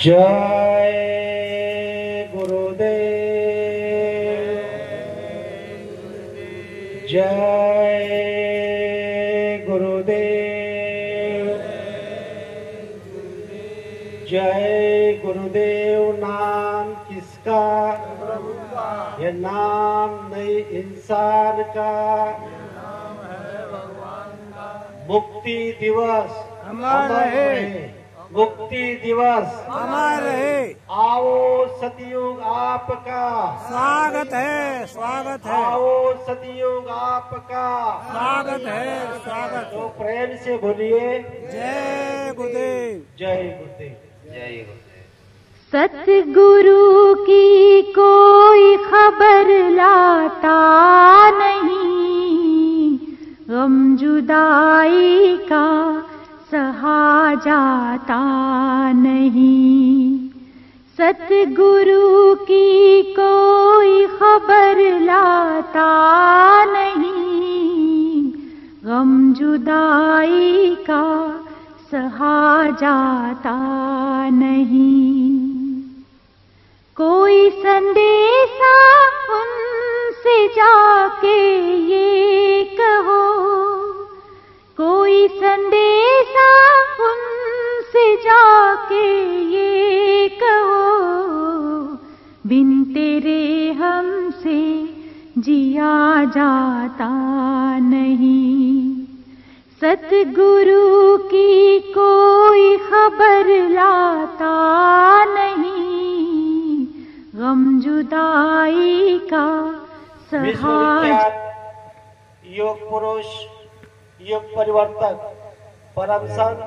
जय गुरुदेव, जय गुरुदेव, जय गुरुदेव। नाम किसका? ये नाम नहीं इंसान का। मुक्ति दिवस हमारा है, मुक्ति दिवस हमारा है। आओ सतयुग आपका स्वागत है, स्वागत है, आओ सतयुग आपका स्वागत है, स्वागत तो है। प्रेम से बोलिए जय गुरुदेव, जय गुरुदेव, जय गुरुदेव। सतगुरु की कोई खबर लाता नहीं, गम जुदाई का सहा जाता नहीं। सतगुरु की कोई खबर लाता नहीं, गम जुदाई का सहा जाता नहीं। कोई संदेशा उनसे जाके ये कहो, कोई संदेशा उनसे जाके ये कहो, बिन तेरे हमसे जिया जाता नहीं। सतगुरु की कोई खबर लाता नहीं, गम जुदाई का सहा। योग पुरुष, योग परिवर्तक, परम संत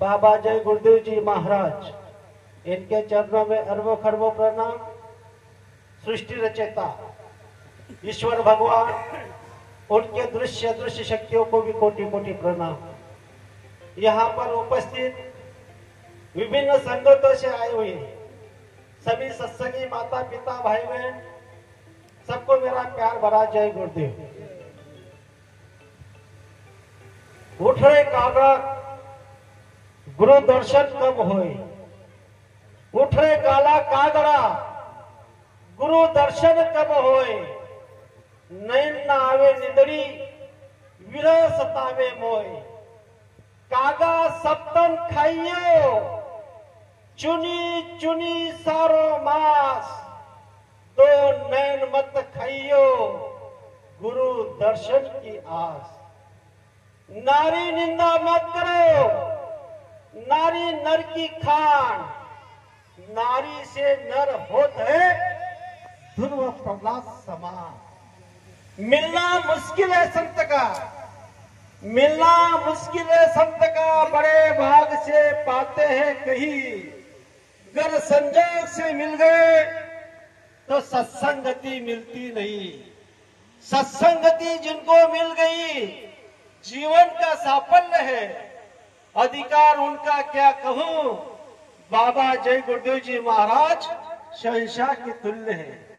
बाबा जय गुरुदेव जी महाराज, इनके चरणों में अरबों खरबों प्रणाम। सृष्टि रचयिता ईश्वर भगवान, उनके दृश्य दृश्य शक्तियों को भी कोटि कोटि प्रणाम। यहाँ पर उपस्थित विभिन्न संगतों से आए हुए सभी सत्संगी माता पिता भाई बहन, सबको मेरा प्यार भरा जय गुरुदेव। उठ रहे कागा गुरु दर्शन कब होए, उठ रहे काला कागड़ा गुरु दर्शन कब होए। नैन न आवे निदड़ी विरह सतावे मोय, कागा सप्तन खाइयो चुनी चुनी सारो मास, तो नैन मत खाइयो गुरु दर्शन की आस। नारी निंदा मत करो, नारी नर की खान, नारी से नर होत है ध्रुव प्रहलाद समान। मिलना मुश्किल है संत का, मिलना मुश्किल है संत का, बड़े भाग से पाते हैं कहीं। अगर संजोग से मिल गए तो सत्संगति मिलती नहीं। सत्संगति जिनको मिल गई जीवन का साफल्य है। अधिकार उनका क्या कहूं, बाबा जय गुरुदेव जी महाराज शहंशाह के तुल्य है।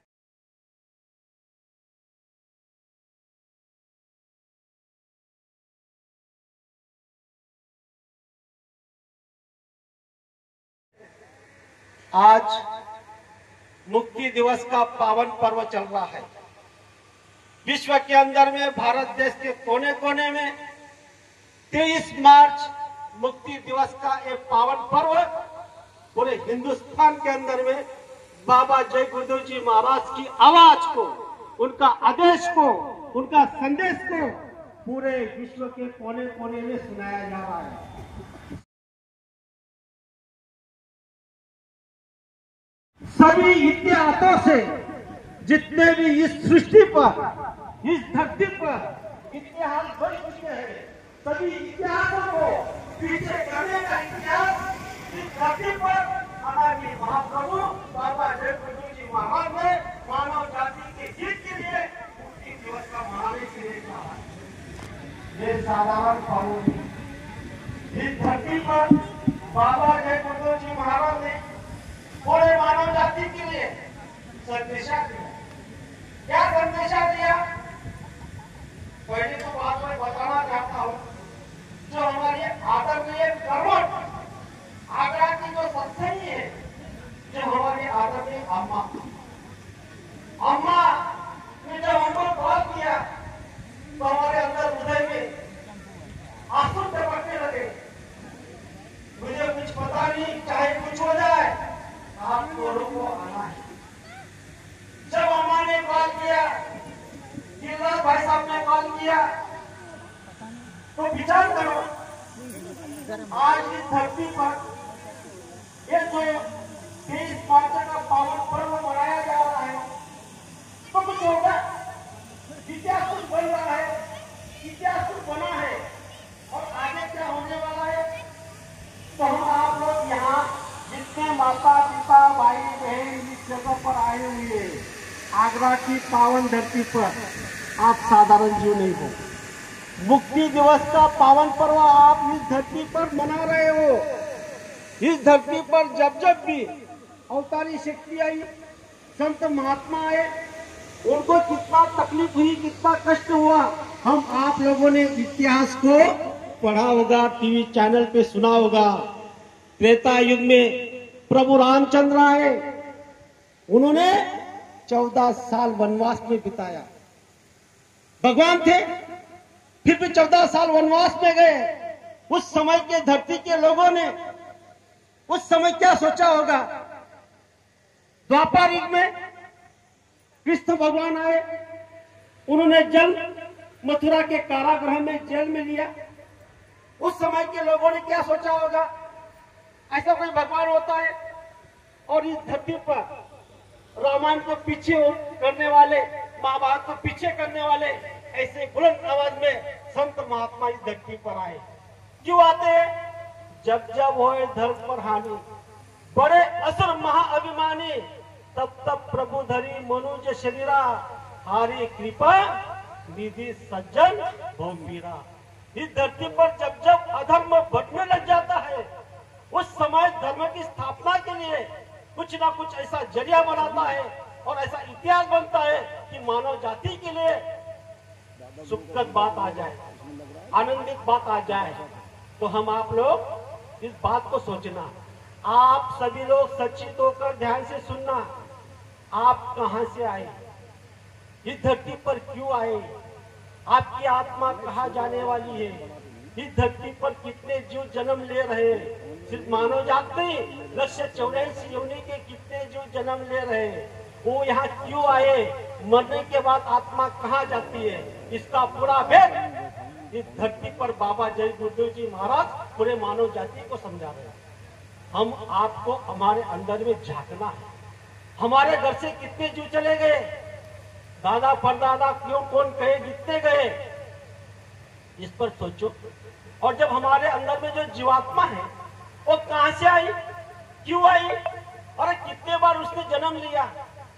आज मुक्ति दिवस का पावन पर्व चल रहा है। विश्व के अंदर में भारत देश के कोने कोने में 23 मार्च मुक्ति दिवस का एक पावन पर्व पूरे हिंदुस्तान के अंदर में बाबा जय गुरुदेव जी महाराज की आवाज को, उनका आदेश को, उनका संदेश को पूरे विश्व के कोने कोने में सुनाया जा रहा है। सभी इतिहासों से जितने भी इस सृष्टि पर, इस धरती पर इतिहास बन चुके हैं, सभी इतिहासों को पीछे करने का इतिहास इस धरती पर हमारे महाप्रभु बाबा जय गुरुदेव जी महाराज ने मानव जाति के हित के लिए मुक्ति दिवस का मनाने के लिए कहा। ये साधारण पावन नहीं। इस धरती पर बाबा जय गुरुदेव जी महाराज ने पूरे मानव जाति के लिए संदेशा दिया। क्या संदेशा दिया? पहले तो बात मैं बताना चाहता हूँ, जो हमारी आदरणीय कर्मठ आगरा की जो सत्संगी है, किया। तो विचार करो, आज इस धरती पर ये जो 23 मार्च का पावन पर्व मनाया जा रहा है, तो कुछ होगा, इतिहास कुछ बन रहा है, इतिहास कुछ बना है, और आगे क्या होने वाला है। तो हम आप लोग यहाँ जितने माता पिता भाई बहन इस जगह पर आए हुए हैं, आगरा की पावन धरती पर आप साधारण जीव नहीं हो। मुक्ति दिवस का पावन पर्व आप इस धरती पर मना रहे हो। इस धरती पर जब जब भी अवतारी शक्ति आई, संत महात्मा आए, उनको कितना तकलीफ हुई, कितना कष्ट हुआ, हम आप लोगों ने इतिहास को पढ़ा होगा, टीवी चैनल पे सुना होगा। त्रेता युग में प्रभु रामचंद्र आए, उन्होंने 14 साल वनवास में बिताया। भगवान थे, फिर भी 14 साल वनवास में गए। उस समय के धरती के लोगों ने उस समय क्या सोचा होगा। द्वापर युग में कृष्ण भगवान आए, उन्होंने जल मथुरा के कारागृह में जेल में लिया। उस समय के लोगों ने क्या सोचा होगा, ऐसा कोई भगवान होता है। और इस धरती पर रामायण को पीछे करने वाले, महाभारत को पीछे करने वाले ऐसे बुलंद आवाज में संत महात्मा इस धरती पर आए। क्यों आते हैं? जब जब होए धर्म पर हानि, बड़े असुर महाअभिमानी, तब तब प्रभु धरी मनुज शरीरा, हारी कृपा निधि सज्जन भोमीरा। इस धरती पर जब जब अधर्म बढ़ने लग जाता है, उस समय धर्म की स्थापना के लिए कुछ ना कुछ ऐसा जरिया बनाता है और ऐसा इतिहास बनता है कि मानव जाति के लिए सुखद बात आ जाए, आनंदित बात आ जाए। तो हम आप लोग इस बात को सोचना, आप सभी लोग सचेत होकर ध्यान से सुनना। आप कहां से आए, इस धरती पर क्यों आए, आपकी आत्मा कहाँ जाने वाली है, इस धरती पर कितने जीव जन्म ले रहे हैं। सिर्फ मानव जात नहीं, 184 योनि के कितने जीव जन्म ले रहे हैं, वो यहाँ क्यों आए, मरने के बाद आत्मा कहाँ जाती है, इसका पूरा भेद इस धरती पर बाबा जय गुरुदेव जी महाराज पूरे मानव जाति को समझा रहे हैं। हम आपको हमारे अंदर में झांकना है। हमारे घर से कितने जीव चले गए, दादा परदादा क्यों कौन कहे जितने गए, इस पर सोचो। और जब हमारे अंदर में जो जीवात्मा है वो कहां से आई, क्यों आई, और कितने बार उसने जन्म लिया,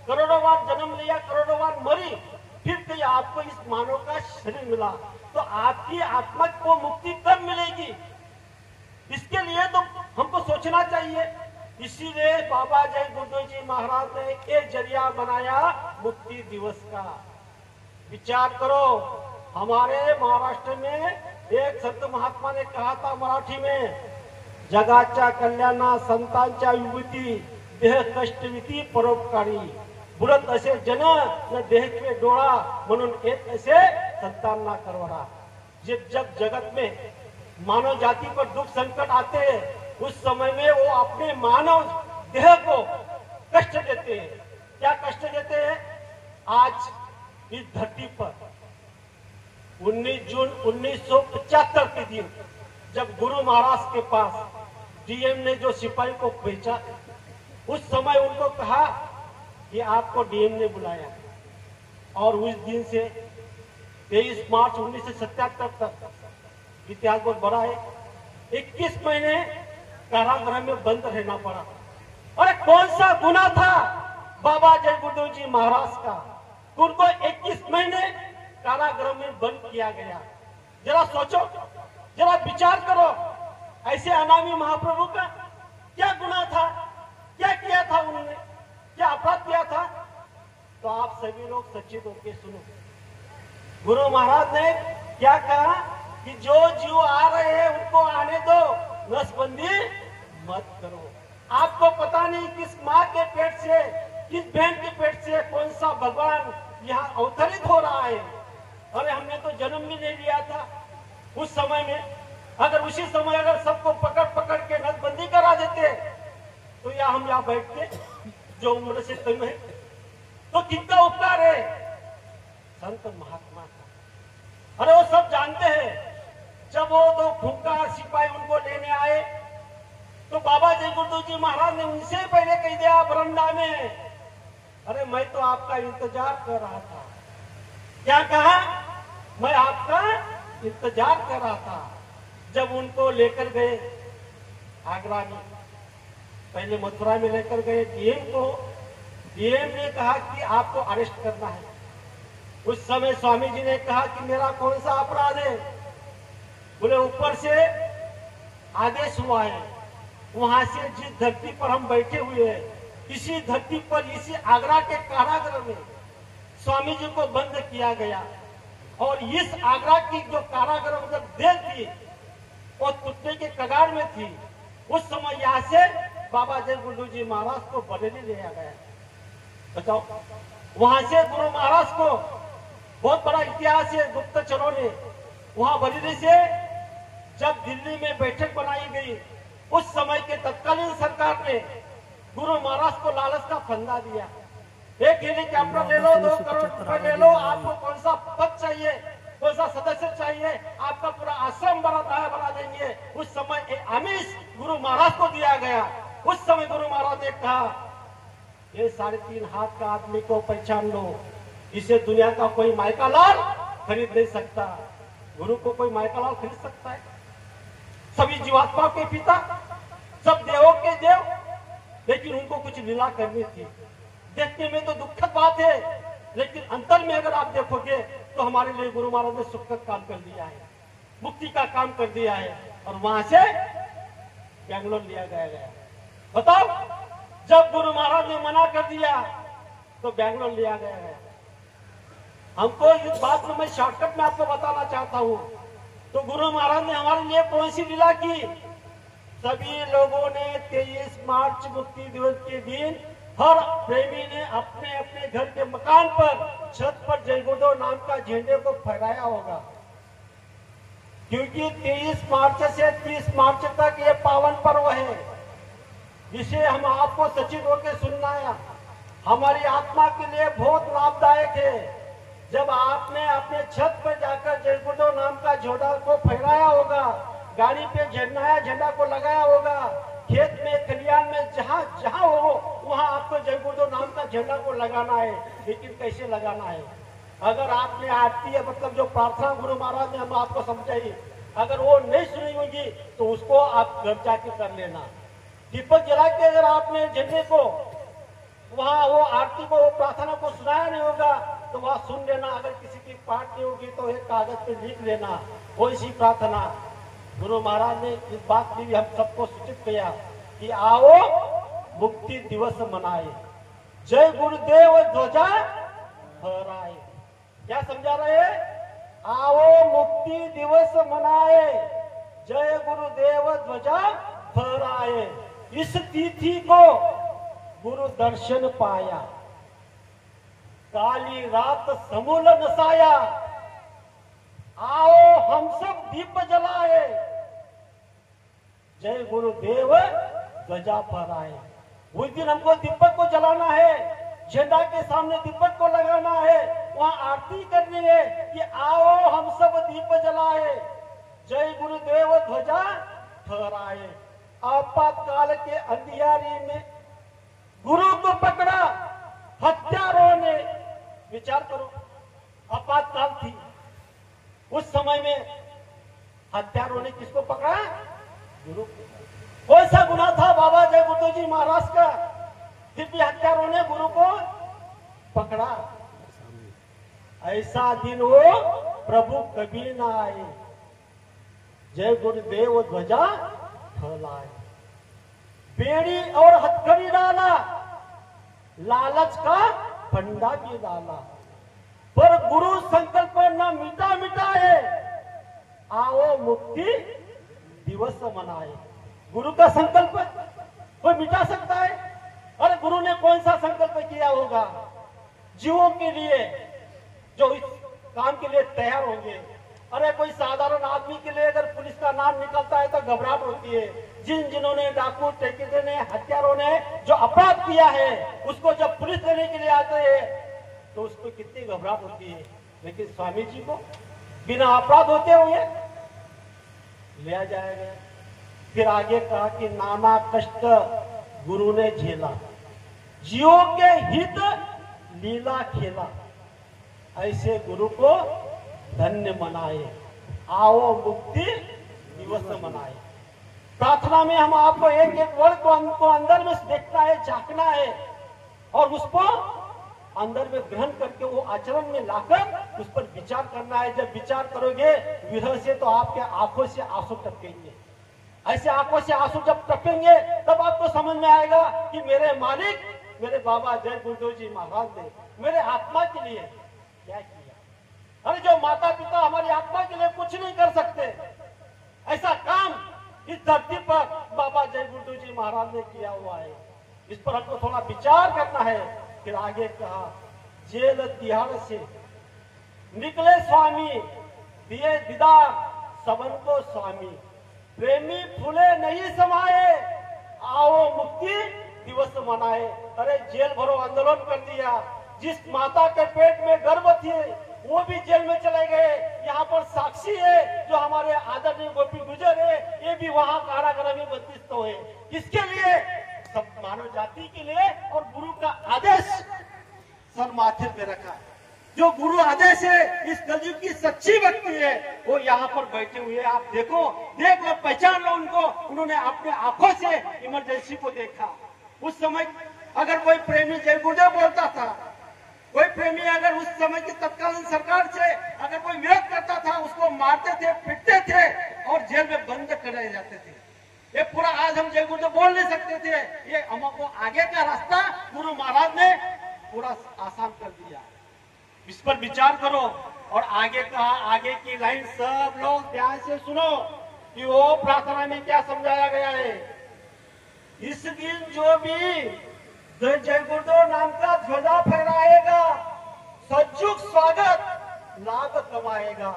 करोड़ों बार जन्म लिया, करोड़ों बार मरी, फिर कहीं आपको इस मानव का शरीर मिला। तो आपकी आत्मा को मुक्ति कब मिलेगी, इसके लिए तो हमको सोचना चाहिए। इसीलिए बाबा जय गुरुदेव जी महाराज ने एक जरिया बनाया मुक्ति दिवस का। विचार करो, हमारे महाराष्ट्र में एक संत महात्मा ने कहा था मराठी में, जगाच्या कल्याणा संतांच्या विभूती, देह कष्टविती परोपकारी, बुडत असे जन न देहचे डोळा, म्हणून येत असे संतांना करवरा। जब जगत में मानव जाति पर दुख संकट आते हैं, उस समय में वो अपने मानव देह को कष्ट देते हैं। क्या कष्ट देते हैं? आज इस धरती पर 19 जून 1975 के दिन जब गुरु महाराज के पास डीएम ने जो सिपाही को भेजा, उस समय उनको कहा कि आपको डीएम ने बुलाया, और उस दिन से 23 मार्च 1977 तक इतिहास बहुत बड़ा है, 21 महीने कारागृह में बंद रहना पड़ा। और कौन सा गुना था बाबा जय गुरुदेव जी महाराज का, उनको 21 महीने कारागृह में बंद किया गया। जरा सोचो, जरा विचार करो, ऐसे अनामी महाप्रभु का क्या गुना था, क्या किया था उन्होंने, क्या अपराध किया था। तो आप सभी लोग सचेत होकर सुनो। गुरु महाराज ने क्या कहा कि जो जीव आ रहे हैं उनको आने दो, नसबंदी मत करो। आपको पता नहीं किस माँ के पेट से, किस बहन के पेट से कौन सा भगवान यहाँ अवतरित हो रहा है। अरे हमने तो जन्म भी नहीं लिया था उस समय में। अगर उसी समय अगर सबको पकड़ पकड़ के नसबंदी करा देते तो या हम यहाँ बैठते जो उम्र से कम है, तो कितना उपकार है संत महात्मा का। जी महाराज ने उनसे पहले कह दिया बरंडा में, अरे मैं तो आपका इंतजार कर रहा था। क्या कहा? मैं आपका इंतजार कर रहा था। जब उनको लेकर गए आगरा में, पहले मथुरा में लेकर गए डीएम को, डीएम ने कहा कि आपको अरेस्ट करना है। उस समय स्वामी जी ने कहा कि मेरा कौन सा अपराध है? बोले ऊपर से आदेश हुआ है, वहां से जिस धरती पर हम बैठे हुए हैं, इसी धरती पर, इसी आगरा के कारागृह में स्वामी जी को बंद किया गया। और इस आगरा की जो कारागृह मतलब जेल थी, वो टूटने के कगार में थी। उस समय यहाँ से बाबा जय गुरु जी महाराज को बरेली ले गया। बताओ, वहां से गुरु महाराज को, बहुत बड़ा इतिहास है गुप्तचरों ने, वहां बरेली से जब दिल्ली में बैठक बनाई गई, उस समय के तत्कालीन सरकार ने गुरु महाराज को लालच का फंदा दिया। एक हेलीकॉप्टर ले लो, 2 करोड़ रुपए ले लो, आपको कौन सा पद चाहिए, कौन सा सदस्य चाहिए, आपका पूरा आश्रम बना देंगे। उस समय एक आमिष गुरु महाराज को दिया गया। उस समय गुरु महाराज ने कहा, ये 3.5 हाथ का आदमी को पहचान लो, इसे दुनिया का कोई मायका लाल खरीद नहीं सकता। गुरु को कोई मायका लाल खरीद सकता है? सभी जीवात्माओं के पिता, सब देवों के देव, लेकिन उनको कुछ लीला करनी थी। देखने में तो दुखद बात है, लेकिन अंतर में अगर आप देखोगे तो हमारे लिए गुरु महाराज ने सुखद काम कर दिया है, मुक्ति का काम कर दिया है। और वहां से बेंगलोर लिया गया। बताओ, जब गुरु महाराज ने मना कर दिया तो बेंगलोर लिया गया है। हमको इस बात में मैं शॉर्टकट में आपको बताना चाहता हूँ। तो गुरु महाराज ने हमारे लिए कौन सी लीला की? सभी लोगों ने 23 मार्च मुक्ति दिवस के दिन हर प्रेमी ने अपने अपने घर के मकान पर, छत पर जय गुरुदेव नाम का झंडे को फहराया होगा। क्योंकि 23 मार्च से 30 मार्च तक ये पावन पर्व है, जिसे हम आपको सचेत होकर सुनाया, हमारी आत्मा के लिए बहुत लाभदायक है। जब आपने अपने छत पर जाकर जय गुरुदेव नाम का झंडा को फहराया होगा, गाड़ी पे झंडा को लगाया होगा, खेत में, खलियान में, जहां जहां हो वहां आपको जय गुरुदेव नाम का झंडा को लगाना है। लेकिन कैसे लगाना है? अगर आपने आरती मतलब जो प्रार्थना गुरु महाराज ने हम आपको समझाई, अगर वो नहीं सुनी होगी तो उसको आप घर जाके कर लेना। दीपक जला के अगर आपने झंडे को, वहां वो आरती को, वो प्रार्थना को सुनाया नहीं होगा तो वहां सुन लेना। अगर किसी की पाठ नहीं होगी तो एक कागज पे लिख लेना, वो इसी प्रार्थना। गुरु महाराज ने इस बात की भी हम सबको सूचित किया कि आओ मुक्ति दिवस मनाए, जय गुरुदेव ध्वजा फहराए। क्या समझा रहे हैं? आओ मुक्ति दिवस मनाए, जय गुरुदेव ध्वजा फहराए। इस तिथि को गुरु दर्शन पाया, काली रात समूल नसाया। आओ हम सब दीप जलाए, जय गुरुदेव ध्वजा फहराए। उस दिन हमको दीपक को जलाना है, झंडा के सामने दीपक को लगाना है, वहां आरती करनी है कि आओ हम सब दीप जलाए, जय गुरुदेव ध्वजा फहराए। आपातकाल के अंधियारी में गुरु को पकड़ा हत्यारों ने। विचार करो, आपातकाल थी उस समय में, हत्यारों ने किसको पकड़ा? गुरु को। कौन सा गुना था बाबा जय गुरुदेव जी महाराज का, फिर भी हत्यारों ने गुरु को पकड़ा? ऐसा दिन वो प्रभु कभी ना आए, जय गुरुदेव ध्वजा फहराए। बेड़ी और हथकड़ी डाला, लालच का फंडा भी डाला, पर गुरु संकल्प न मिटा मिटाए। आओ मुक्ति दिवस मनाए। गुरु का संकल्प कोई मिटा सकता है? अरे गुरु ने कौन सा संकल्प किया होगा जीवों के लिए जो इस काम के लिए तैयार होंगे? अरे कोई साधारण आदमी के लिए अगर पुलिस का नाम निकलता है तो घबराहट होती है। जिन्होंने डाकू, टेकेदार ने, हत्यारों ने जो अपराध किया है, उसको जब पुलिस लेने के लिए आते हैं तो उसको कितनी घबराहट होती है। लेकिन स्वामी जी को बिना अपराध होते हुए लिया जाएगा। फिर आगे कहा कि नाना कष्ट गुरु ने झेला, जीवों के हित लीला खेला, ऐसे गुरु को धन्य मनाए, आओ मुक्ति दिवस मनाए। प्रार्थना में हम आपको एक एक वर्ड को अंदर में देखना है, झांकना है और उसको अंदर में ग्रहण करके वो आचरण में लाकर उस पर विचार करना है। जब विचार करोगे विरह से तो आपके आंखों से आंसू टपकेंगे। ऐसे आंखों से आंसू जब टपकेंगे तब आपको समझ में आएगा कि मेरे मालिक, मेरे बाबा जय गुरुदेव जी महाराज ने मेरे आत्मा के लिए क्या किया। अरे जो माता पिता हमारी आत्मा के लिए कुछ नहीं कर सकते, ऐसा काम इस धरती पर बाबा जय गुरुदेव जी महाराज ने किया हुआ है। इस पर हमको थोड़ा विचार करना है। फिर आगे कहा, जेल तिहाड़ से निकले स्वामी, दिए दीदार सबन को स्वामी, प्रेमी फूले नहीं समाये, आओ मुक्ति दिवस मनाए। अरे जेल भरो आंदोलन कर दिया, जिस माता के पेट में गर्भ थी वो भी जेल में चले गए। यहाँ पर साक्षी है जो हमारे आदरणीय गोपी गुजर है, ये भी वहाँ कारागृह में बंदिस्त हुए। किसके लिए? सब मानव जाति के लिए। और गुरु का आदेश सर माथे पे रखा है। जो गुरु आदेश है, इस कलयुग की सच्ची भक्ति है, वो यहाँ पर बैठे हुए। आप देखो, देख लो, पहचान लो उनको। उन्होंने अपने आंखों से इमरजेंसी को देखा। उस समय अगर कोई प्रेमी जय गुरुदेव बोलता था, कोई प्रेमी अगर उस समय की तत्कालीन सरकार से अगर कोई विरोध करता था, उसको मारते थे, पीटते थे और जेल में बंद कराए जाते थे। ये पूरा आज हम जय गुरुदेव बोल नहीं सकते थे। ये हमको आगे का रास्ता गुरु महाराज ने पूरा आसान कर दिया। इस पर विचार करो। और आगे कहा, आगे की लाइन सब लोग ध्यान से सुनो कि वो प्रार्थना में क्या समझाया गया है। इस दिन जो भी जय गुरुदेव नाम का ध्वजा फहराएगा, सज्जुक स्वागत लाभ कमाएगा,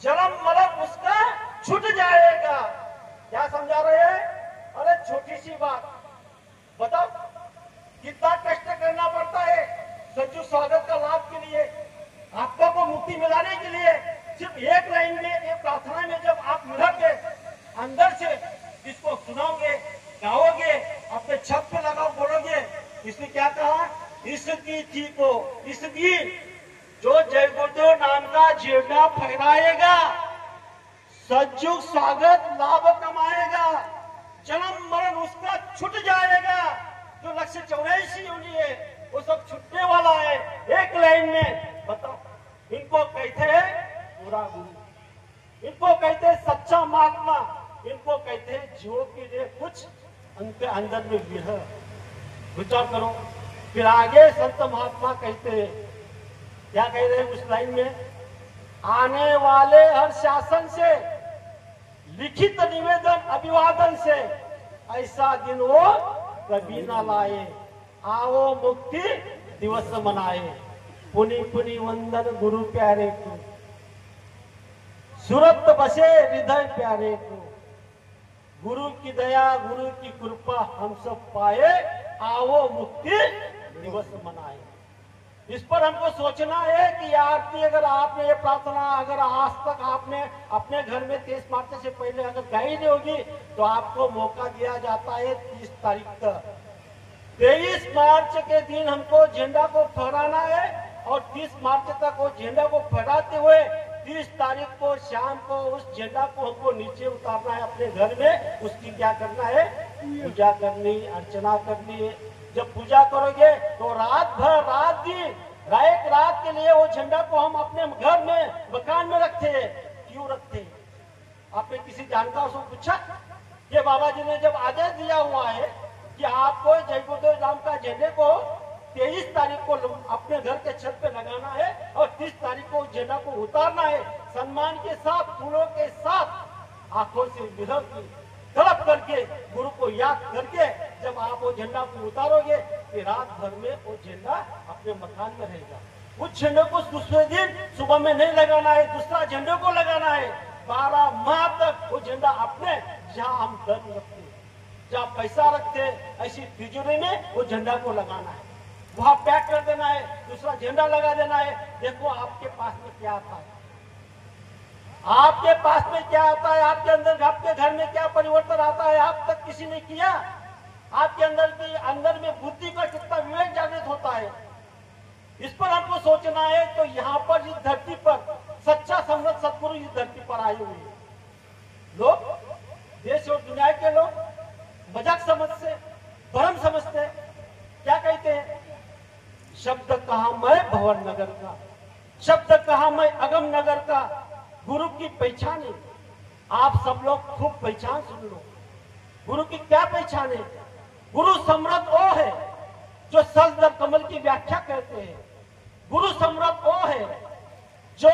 जन्म मरण उसका छूट जाएगा। क्या समझा रहे हैं? अरे छोटी सी बात बताओ, कितना कष्ट करना पड़ता है सज्जुक स्वागत का लाभ के लिए, आपको को मुक्ति मिलाने के लिए। सिर्फ एक लाइन में, एक प्रार्थना में जब आप मिलोगे, अंदर से इसको सुनाओगे, गाओगे, अपने छत पे लगाओ, बोलोगे। इसने क्या कहा? इसकी थी को इस दिन जो जय गुरुदेव नाम का झंडा फहराएगा, सज्जुक स्वागत लाभ कमाएगा, जन्म मरण उसका छूट जाएगा। जो लक्ष्य 84 योनि है वो सब छूटने वाला है। एक लाइन में बताओ, इनको कहते हैं पूरा गुरु, इनको कहते हैं सच्चा महात्मा, इनको कहते हैं जीवों के लिए कुछ उनके अंदर में विरह। विचार करो। फिर आगे संत महात्मा कहते हैं, क्या कह रहे हैं उस लाइन में? आने वाले हर शासन से, लिखित निवेदन अभिवादन से, ऐसा दिन वो कभी ना लाए, आओ मुक्ति दिवस मनाए। पुनि पुनि वंदन गुरु प्यारे को, सूरत बसे हृदय प्यारे को, गुरु की दया गुरु की कृपा हम सब पाए, आओ मुक्ति दिवस मनाए। इस पर हमको सोचना है कि आरती अगर आपने ये प्रार्थना अगर आज तक आपने अपने घर में 23 मार्च से पहले अगर गाई नहीं होगी तो आपको मौका दिया जाता है 30 तारीख तक। 23 मार्च के दिन हमको झंडा को फहराना है और 30 मार्च तक वो झंडा को फहराते हुए 30 तारीख को शाम को उस झंडा को हमको नीचे उतारना है अपने घर में। उसकी क्या करना है? पूजा करनी, अर्चना करनी है। जब पूजा करोगे तो रात भर, रात दिन, एक रात के लिए वो झंडा को हम अपने घर में, मकान में रखते हैं। क्यों रखते हैं? आपने किसी जानकार से पूछा? ये बाबा जी ने जब आदेश दिया हुआ है कि आपको जय गुरुदेव नाम का झंडे को 23 तारीख को अपने घर के छत पे लगाना है और 30 तारीख को झंडा को उतारना है, सम्मान के साथ, फूलों के साथ, आंखों से विरह की तड़प करके, गुरु को याद करके जब आप वो झंडा को उतारोगे फिर रात भर में वो झंडा अपने मकान में रहेगा। उस झंडे को दूसरे दिन सुबह में नहीं लगाना है, दूसरा झंडे को लगाना है। 12 माह तक वो झंडा अपने, जहाँ हम धन रखते हैं, जहाँ पैसा रखते हैं, ऐसी तिजोरी में वो झंडा को लगाना है, वहां पैक कर देना है, दूसरा झंडा लगा देना है। देखो आपके पास में क्या आता है, आपके पास में क्या आता है, आपके अंदर, आपके घर में क्या परिवर्तन आता है, आप तक किसी ने किया? आपके अंदर में बुद्धि का कितना विवेक जागृत होता है, इस पर आपको सोचना है। तो यहाँ पर इस धरती पर सच्चा समृद्ध सदगुरु इस धरती पर आए हुए हैं। लोग देश और दुनिया के लोग मजाक समझते, भ्रम समझते, क्या कहते हैं, शब्द कहा मैं भवन नगर का, शब्द कहा मैं अगम नगर का, गुरु की पहचान है। आप सब लोग खूब पहचान सुन लो, गुरु की क्या पहचान है। गुरु सम्राट वो है जो सजदर कमल की व्याख्या करते हैं। गुरु सम्राट वो है जो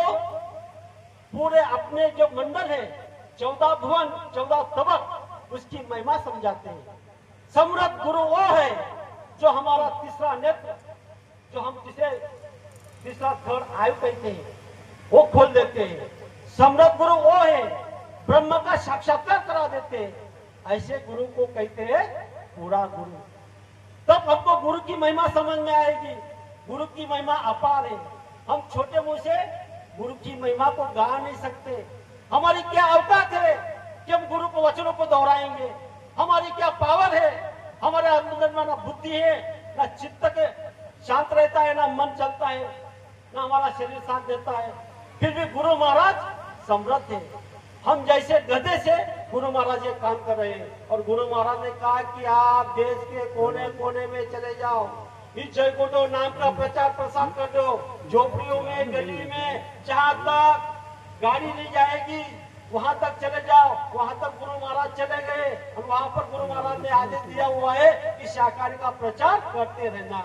पूरे अपने जो मंडल है, 14 भुवन 14 तबक, उसकी महिमा समझाते हैं। सम्राट गुरु वो है जो हमारा तीसरा नेत्र, जो हम जिसे तीसरा थर्ड आयु कहते हैं, वो खोल देते हैं। सम्राट गुरु वो है ब्रह्म का साक्षात्कार करा देते हैं। ऐसे गुरु को कहते हैं पूरा गुरु। तब हमको गुरु की महिमा समझ में आएगी। गुरु की महिमा अपार है। हम छोटे मुंह से गुरु की महिमा को गा नहीं सकते। हमारी क्या औकात है कि हम गुरु को वचनों को दोहराएंगे। हमारी क्या पावर है। हमारे अंदर में ना बुद्धि है, ना चित्त के शांत रहता है, ना मन चलता है, ना हमारा शरीर साथ देता है। फिर भी गुरु महाराज समर्थ है। हम जैसे गधे से गुरु महाराज ये काम कर रहे हैं। और गुरु महाराज ने कहा कि आप देश के कोने कोने में चले जाओ, इस जय गुरु नाम का प्रचार प्रसार कर दो। झोपड़ियों में, गली में, जहाँ तक गाड़ी नहीं जाएगी वहां तक चले जाओ। वहां तक गुरु महाराज चले गए और वहां पर गुरु महाराज ने आदेश दिया हुआ है कि शाकाहारी का प्रचार करते रहना।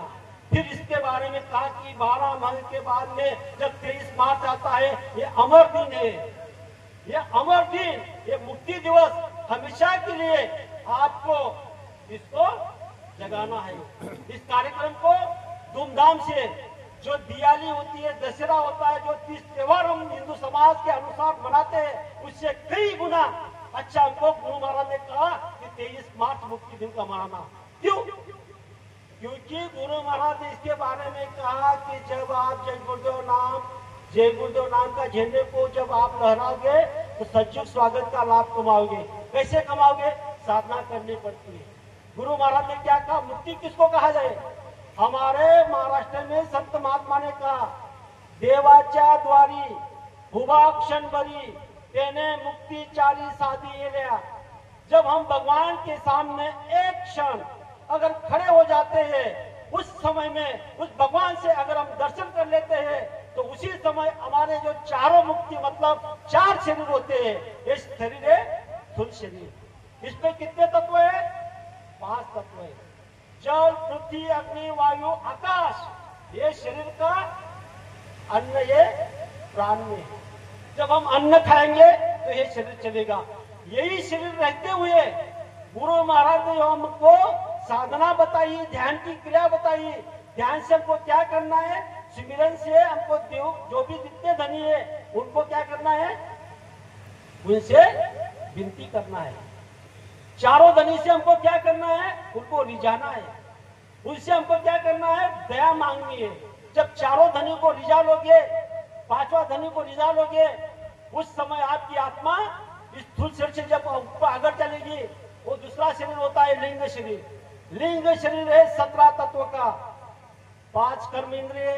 फिर इसके बारे में कहा कि 12 माह के बाद में जब 23 मार्च आता है, ये अमर दिन है, ये अमर दिन, ये मुक्ति दिवस, हमेशा के लिए आपको इसको जगाना है। इस कार्यक्रम को धूमधाम से, जो दिवाली होती है, दशहरा होता है, जो 30 त्योहार हम हिंदू समाज के अनुसार मनाते हैं, उससे कई गुना अच्छा हमको गुरु महाराज ने कहा कि 23 मार्च मुक्ति दिन का मनाना। क्यों? क्योंकि गुरु महाराज ने इसके बारे में कहा कि जब आप जय गुरुदेव नाम का झंडे को जब आप लहराओगे तो सचमुच स्वागत का लाभ कमाओगे। कैसे कमाओगे? साधना करनी पड़ती है। गुरु महाराज ने क्या कहा? मुक्ति किसको कहा जाए? हमारे महाराष्ट्र में संत महात्मा ने कहा, देवाच्या द्वारी हुबा क्षण बरी तेने मुक्ति 40 साधी येल्या। जब हम भगवान के सामने एक क्षण अगर खड़े हो जाते हैं, उस समय में उस भगवान से अगर हम दर्शन कर लेते हैं, तो उसी समय हमारे जो चारों मुक्ति, मतलब 4 शरीर होते हैं, ये शरीर है स्थूल शरीर। इसमें कितने तत्व है? 5 तत्व है। जल, पृथ्वी, अग्नि, वायु, आकाश, ये शरीर का अन्न, ये प्राण में है। जब हम अन्न खाएंगे तो ये शरीर चलेगा। यही शरीर रहते हुए गुरु महाराज ने हमको साधना बताई, ध्यान की क्रिया बताई। ध्यान से हमको क्या करना है? सिमरन से हमको देव जो भी जितने धनी है उनको क्या करना है? उनसे विनती करना है। चारों धनी से हमको क्या करना है? उनको रिझाना है। उनसे हमको क्या करना है? दया मांगनी है। जब चारों धनी को रिझा लोगे, 5वां धनी को रिझा लोगे, उस समय आपकी आत्मा इस स्थूल शरीर से जब ऊपर आगे चलेगी, वो दूसरा शरीर होता है लिंग शरीर। लिंग शरीर है 17 तत्व का, 5 कर्म इंद्रिय,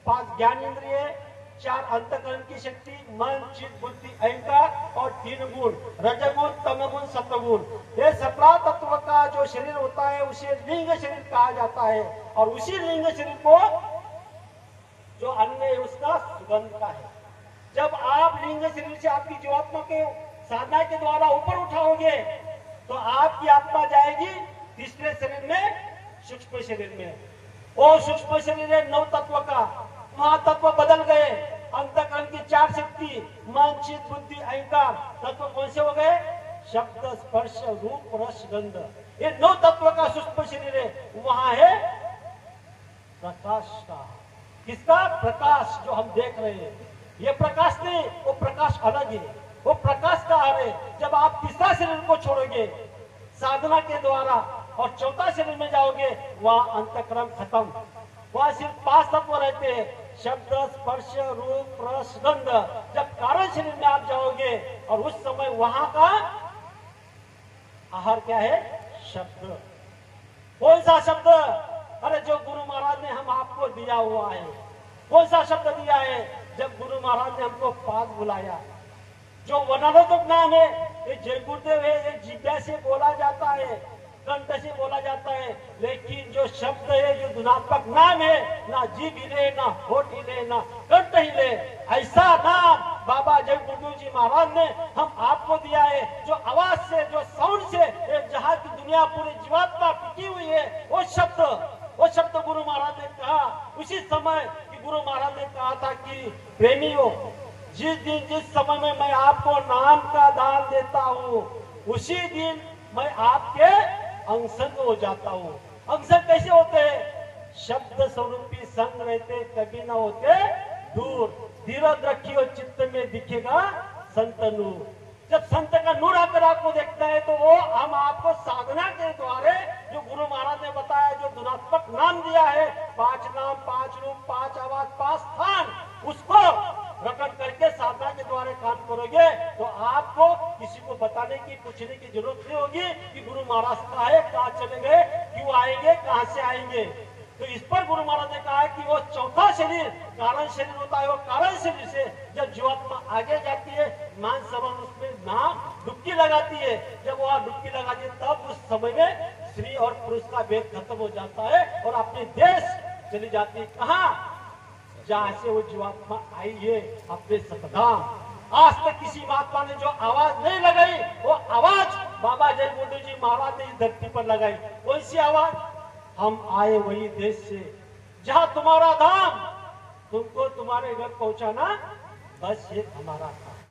5 ज्ञान इंद्रिय, 4 अंतकरण की शक्ति, मन, चित्त, बुद्धि, अहंकार और 3 गुण, रजगुण, तमगुण, सत्वगुण। ये 17 तत्व का जो शरीर होता है उसे लिंग शरीर कहा जाता है। और उसी लिंग शरीर को जो अन्न है उसका सुगंध का है। जब आप लिंग शरीर से आपकी जीवात्मा के साधना के द्वारा ऊपर उठाओगे तो आपकी आत्मा जाएगी तीसरे शरीर में, सूक्ष्म शरीर में। वो सूक्ष्म शरीर है 9 तत्व का। वहां तत्व बदल गए। अंतकरण की 4 शक्ति, मन, चित्त, बुद्धि, अहंकार, तत्व कौन से हो गए? शब्द, स्पर्श, रूप, रस, गंध। ये 9 तत्व का सूक्ष्म शरीर है। वहां है प्रकाश का। किसका? प्रकाश जो हम देख रहे हैं। ये प्रकाश नहीं, वो प्रकाश अलग है। वो प्रकाश का है। जब आप तीसरा शरीर को छोड़ोगे साधना के द्वारा और 4था शरीर में जाओगे, वहां अंतकरण खत्म। वहां सिर्फ 5 तत्व रहते हैं, शब्द, स्पर्श, रूप, रस, गंध। जब कारण शरीर में आप जाओगे और उस समय वहां का आहार क्या है? शब्द। कौन सा शब्द? अरे जो गुरु महाराज ने हम आपको दिया हुआ है। कौन सा शब्द दिया है? जब गुरु महाराज ने हमको पाक बुलाया। जो वर्णानुक्रम नाम है ये जय गुरुदेव है, ये जिज्ञा से बोला जाता है, कंठ से बोला जाता है। लेकिन जो शब्द है, जो गुणात्मक नाम है, ना जीभ हिले, ना होठ हिले, ना कंठ हिले, ऐसा नाम बाबा जय गुरुदेव जी महाराज ने हम आपको दिया है। जो आवाज से, जो साउंड से जहाँ की दुनिया पूरी जीवात्मा टिकी हुई है, वो शब्द गुरु महाराज ने कहा। उसी समय कि गुरु महाराज ने कहा था कि प्रेमियों, जिस दिन जिस समय में मैं आपको नाम का दान देता हूँ, उसी दिन मैं आपके अंशक हो जाता हूँ। अंशक कैसे होते हैं? शब्द स्वरूपी संग रहते कभी न होते दूर। धीरज रखियो चित्त में दिखेगा संत नूर। जब संत का नूर आकर आपको देखता है तो वो हम आपको साधना के द्वारा, जो गुरु महाराज ने बताया, जो गुणात्मक नाम दिया है, 5 नाम, 5 रूप, 5 आवाज, 5 स्थान, उसको प्रकट करके साधना के द्वारा काम करोगे तो आपको किसी को बताने की, पूछने की जरूरत नहीं होगी कि गुरु महाराज कहाँ है, कहाँ चले गए, क्यों आएंगे, कहाँ से आएंगे। तो इस पर गुरु महाराज ने कहा है कि वो चौथा शरीर कारण शरीर होता है। वो कारण शरीर से जब जीवात्मा आगे जाती है, मान समान उसमें नाम डुबकी लगाती है। जब वह डुबकी लगाती है तब उस समय में स्त्री और पुरुष का भेद खत्म हो जाता है और अपने देश चली जाती है। कहाँ? जहाँ से वो जीवात्मा आई है, अपने सतधाम। आज तक किसी महात्मा ने जो आवाज नहीं लगाई, वो आवाज बाबा जय गुरुदेव जी महाराज ने इस धरती पर लगाई। कौन सी आवाज? हम आए वही देश से जहाँ तुम्हारा धाम, तुमको तुम्हारे घर पहुंचाना बस ये हमारा काम।